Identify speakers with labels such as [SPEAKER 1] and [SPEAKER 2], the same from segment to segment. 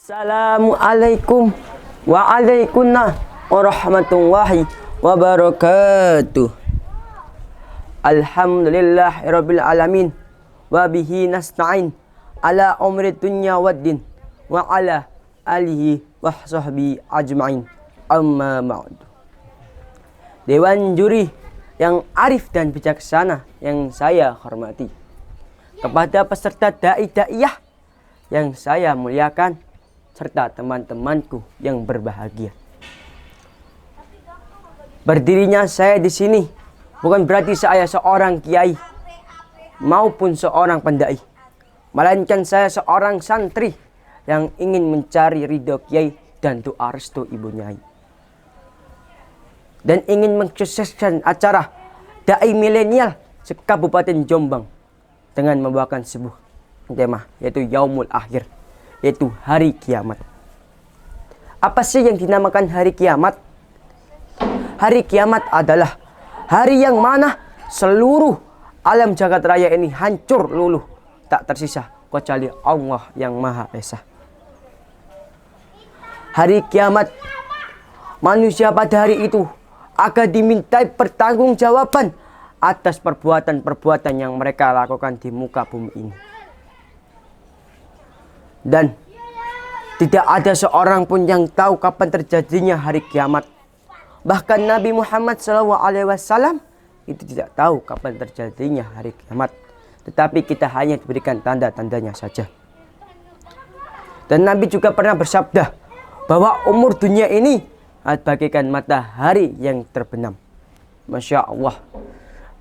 [SPEAKER 1] Assalamualaikum waalaikumsalam warahmatullahi wabarakatuh. Alhamdulillahirabbil alamin wa bihi nasta'in ala umri dunya waddin wa ala alihi wa sahbihi ajma'in. Amma ba'du. Dewan juri yang arif dan bijaksana yang saya hormati, kepada peserta dai-daiyah yang saya muliakan, serta teman-temanku yang berbahagia. Berdirinya saya di sini bukan berarti saya seorang kiai maupun seorang pendai, melainkan saya seorang santri yang ingin mencari ridho kiai dan doa restu ibu nyai, dan ingin mensukseskan acara dai milenial se-Kabupaten Jombang dengan membawakan sebuah tema, yaitu Yaumul Akhir, yaitu hari kiamat. Apa sih yang dinamakan hari kiamat? Hari kiamat adalah hari yang mana seluruh alam jagat raya ini hancur luluh, tak tersisa kecuali Allah yang Maha Esa. Hari kiamat, manusia pada hari itu akan dimintai pertanggungjawaban atas perbuatan-perbuatan yang mereka lakukan di muka bumi ini. Dan tidak ada seorang pun yang tahu kapan terjadinya hari kiamat. Bahkan Nabi Muhammad SAW itu tidak tahu kapan terjadinya hari kiamat. Tetapi kita hanya diberikan tanda-tandanya saja. Dan Nabi juga pernah bersabda bahwa umur dunia ini bagaikan matahari yang terbenam. Masya Allah.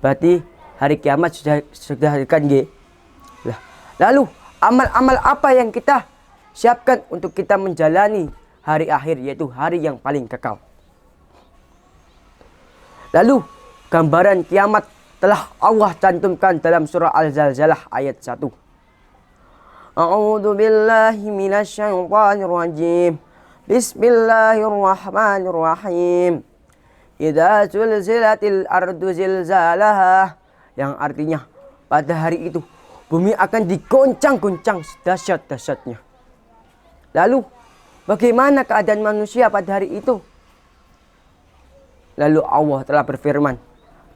[SPEAKER 1] Berarti hari kiamat sudah dekat. Lalu amal-amal apa yang kita siapkan untuk kita menjalani hari akhir, yaitu hari yang paling kekal? Lalu gambaran kiamat telah Allah cantumkan dalam surah Al-Zalzalah ayat 1. A'udzu billahi minasyaitonir rajim. Bismillahirrahmanirrahim. Idza zulzilatil ardu zilzalaha, yang artinya pada hari itu bumi akan digoncang-goncang sedahsyat-dahsyatnya. Lalu bagaimana keadaan manusia pada hari itu? Lalu Allah telah berfirman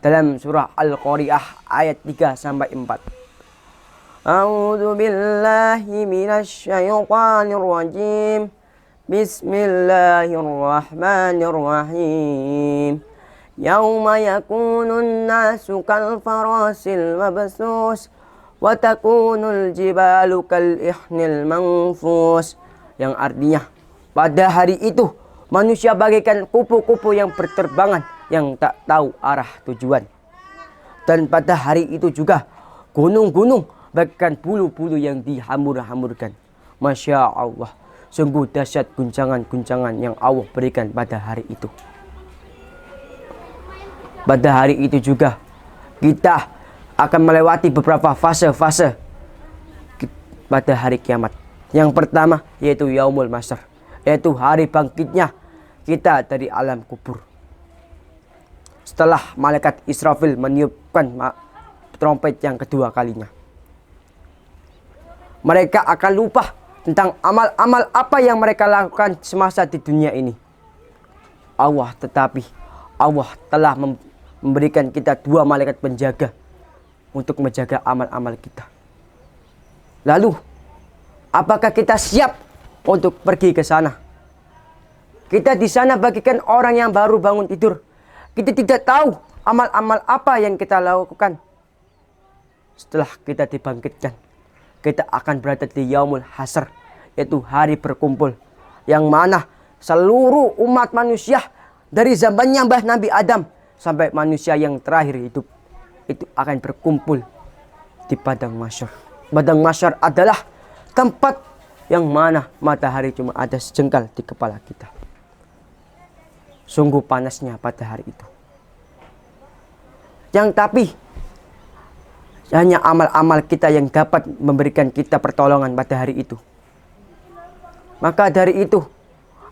[SPEAKER 1] dalam surah Al-Qari'ah ayat 3-4. A'udzu billahi minasyaitonir rajim. Bismillahirrahmanirrahim. Yauma yakunun nasu kal farasil mabsus wa takunul jibalu kal ihnil manfus, yang artinya pada hari itu manusia bagaikan kupu-kupu yang berterbangan yang tak tahu arah tujuan. Dan pada hari itu juga gunung-gunung bagaikan bulu-bulu yang dihambur-hamburkan. Masya Allah, sungguh dahsyat guncangan-guncangan yang Allah berikan pada hari itu. Pada hari itu juga kita akan melewati beberapa fase-fase pada hari kiamat. Yang pertama yaitu Yaumul Masyar, yaitu hari bangkitnya kita dari alam kubur. Setelah malaikat Israfil meniupkan trompet yang kedua kalinya, mereka akan lupa tentang amal-amal apa yang mereka lakukan semasa di dunia ini. Tetapi Allah telah memberikan kita dua malaikat penjaga untuk menjaga amal-amal kita. Lalu, apakah kita siap untuk pergi ke sana? Kita di sana bagaikan orang yang baru bangun tidur. Kita tidak tahu amal-amal apa yang kita lakukan. Setelah kita dibangkitkan, kita akan berada di Yaumul Hasyr, yaitu hari berkumpul, yang mana seluruh umat manusia dari zamannya Mbah Nabi Adam sampai manusia yang terakhir hidup itu akan berkumpul di Padang Mahsyar. Padang Mahsyar adalah tempat yang mana matahari cuma ada sejengkal di kepala kita. Sungguh panasnya pada hari itu. Yang tapi hanya amal-amal kita yang dapat memberikan kita pertolongan pada hari itu. Maka dari itu,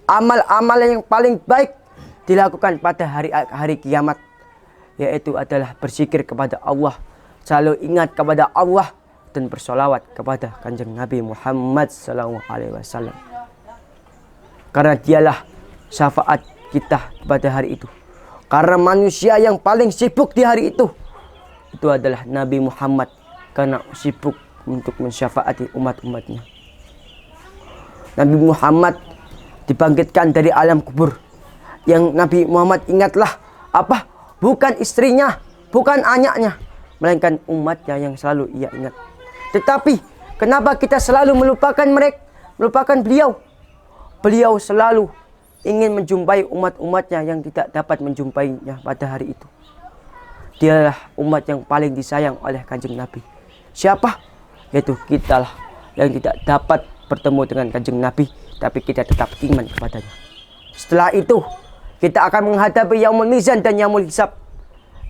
[SPEAKER 1] amal-amal yang paling baik dilakukan pada hari kiamat, yaitu adalah berzikir kepada Allah, selalu ingat kepada Allah, dan bersolawat kepada Kanjeng Nabi Muhammad SAW. Karena dialah syafaat kita pada hari itu. Karena manusia yang paling sibuk di hari itu adalah Nabi Muhammad, karena sibuk untuk mensyafaati umat-umatnya. Nabi Muhammad dibangkitkan dari alam kubur. Yang Nabi Muhammad ingatlah apa? Bukan istrinya, bukan anaknya, melainkan umatnya yang selalu ia ingat. Tetapi kenapa kita selalu melupakan mereka, melupakan beliau? Beliau selalu ingin menjumpai umat-umatnya yang tidak dapat menjumpainya pada hari itu. Dialah umat yang paling disayang oleh Kanjeng Nabi. Siapa? Yaitu kita lah yang tidak dapat bertemu dengan Kanjeng Nabi, tapi kita tetap iman kepadanya. Setelah itu kita akan menghadapi Yaumul Mizan dan Yaumul Hisab,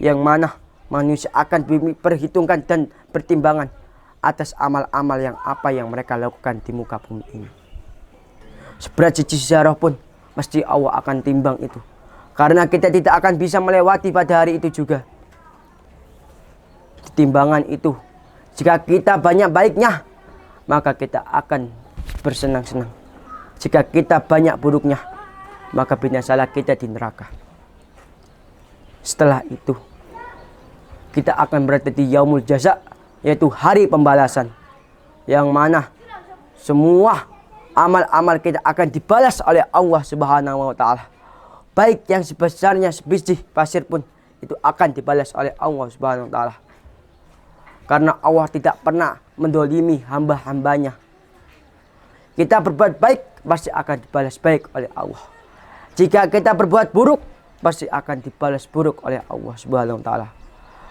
[SPEAKER 1] yang mana manusia akan diperhitungkan dan pertimbangan atas amal-amal yang apa yang mereka lakukan di muka bumi ini. Seberat siji zarah pun mesti Allah akan timbang itu, karena kita tidak akan bisa melewati pada hari itu juga. Timbangan itu, jika kita banyak baiknya, maka kita akan bersenang-senang. Jika kita banyak buruknya, maka binasalah kita di neraka. Setelah itu kita akan berada di Yaumul Jaza, yaitu hari pembalasan, yang mana semua amal-amal kita akan dibalas oleh Allah Subhanahu wa taala. Baik yang sebesarnya sebiji pasir pun itu akan dibalas oleh Allah Subhanahu wa taala. Karena Allah tidak pernah mendolimi hamba-hambanya. Kita berbuat baik, pasti akan dibalas baik oleh Allah. Jika kita berbuat buruk, pasti akan dibalas buruk oleh Allah Subhanahu wa taala.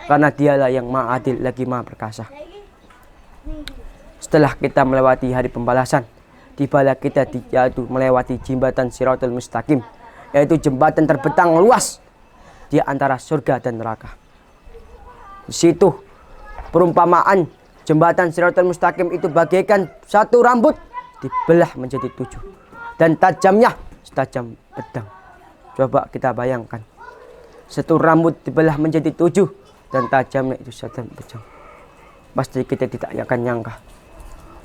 [SPEAKER 1] Karena dialah yang maha adil lagi maha perkasa. Setelah kita melewati hari pembalasan, tibalah kita yaitu melewati jembatan Shiratal Mustaqim, yaitu jembatan terbentang luas di antara surga dan neraka. Di situ perumpamaan jembatan Shiratal Mustaqim itu bagaikan satu rambut dibelah menjadi 7, dan tajamnya setajam pedang. Coba kita bayangkan, satu rambut dibelah menjadi 7 dan tajamnya itu setajam pedang. Pasti kita tidak akan nyangka,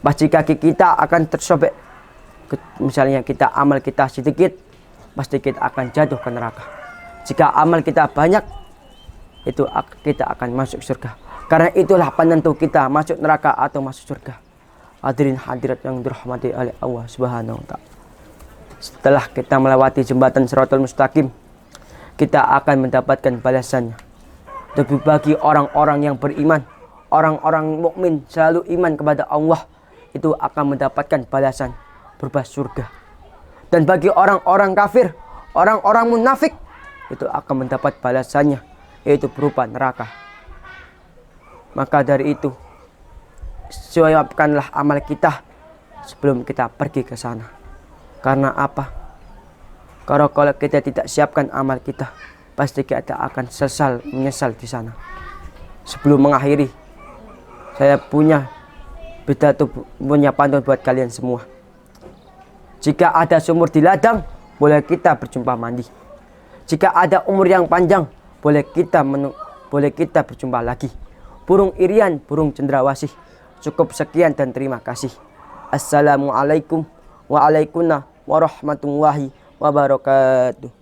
[SPEAKER 1] pasti kaki kita akan tersobek. Misalnya kita amal kita sedikit, pasti kita akan jatuh ke neraka. Jika amal kita banyak, itu kita akan masuk surga. Karena itulah penentu kita masuk neraka atau masuk surga. Hadirin hadirat yang dirahmati oleh Allah Subhanahu wa taala. Setelah kita melewati jembatan Shiratal Mustaqim, kita akan mendapatkan balasannya. Tapi bagi orang-orang yang beriman, orang-orang mukmin selalu iman kepada Allah, itu akan mendapatkan balasan berupa surga. Dan bagi orang-orang kafir, orang-orang munafik, itu akan mendapat balasannya, yaitu berupa neraka. Maka dari itu, siapkanlah amal kita sebelum kita pergi ke sana. Karena apa? Karena kalau kita tidak siapkan amal kita, pasti kita akan menyesal di sana. Sebelum mengakhiri, saya punya pantun buat kalian semua. Jika ada sumur di ladang, boleh kita berjumpa mandi. Jika ada umur yang panjang, boleh kita berjumpa lagi. Burung irian, burung cendrawasih. Cukup sekian dan terima kasih. Assalamualaikum warahmatullahi wabarakatuh.